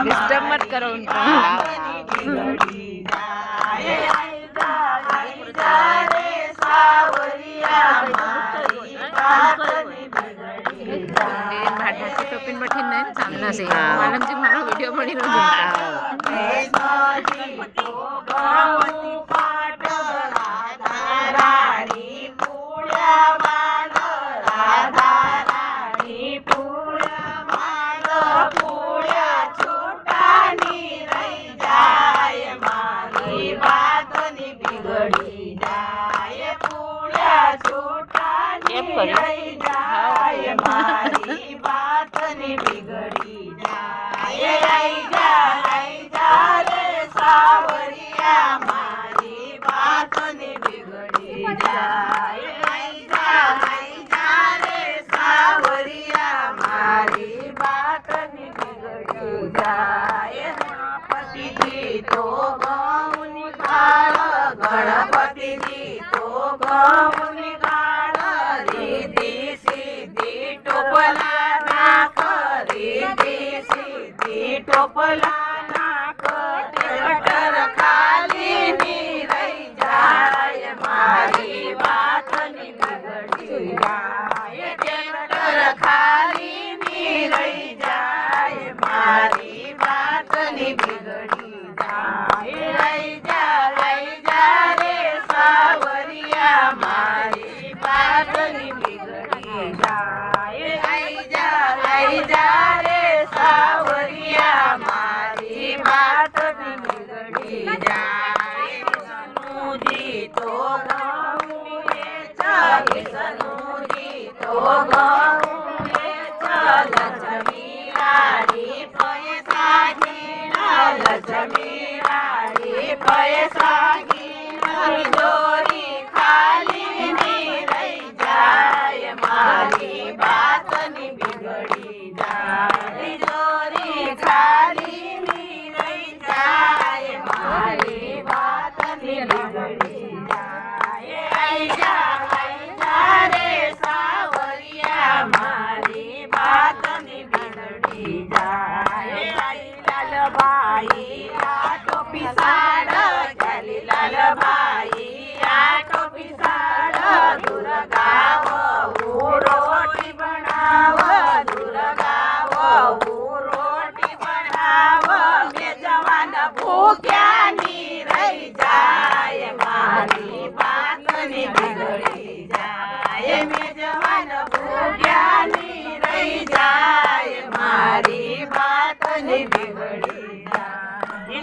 Disturb मत करो उनको। भाटाची टोपीन बठीन नाही सामना से मालम जी मारो वीडियो बनी गणपति जी तो गौनी काल रिद्धि सिद्धि टोपला नाक रिद्धि सिद्धि टोपला नाक ट्रैक्टर खाली नी रही जाए मारी बात नी बिगड़ी जाए ट्रैक्टर खाली नी रही जाए मारी बात नी बिगड़ी जाए रही जा रे सावरिया मारी बात नी बिगड़ी जा रे सावरिया मारी बात नी बिगड़ी जाए सनू जी तो गाऊं ये चल सनू जी तो गाऊं ये चल जमीराड़ी पैसा गिना जमीराड़ी पैसा जोरी खाली नी रही जाए मारी बात नी बिगड़ी जाए जोरी खाली नी रही जाए मारी बात नी बिगड़ी जाए आई जा रे सावरिया मारी बात नी बिगड़ी जाए आई लाल भाई आ टोपी साड़ गली लाल भाई आ टोपी साड़ दुर्गाव रोटी बनाव दुर्गाव रोटी बनाव मेजवान भूख्या नी रही जाए मारी बात नी बिगड़ी जाए मेजवान भूख्या नी रही जाए मारी बात नी बिगड़ी जाए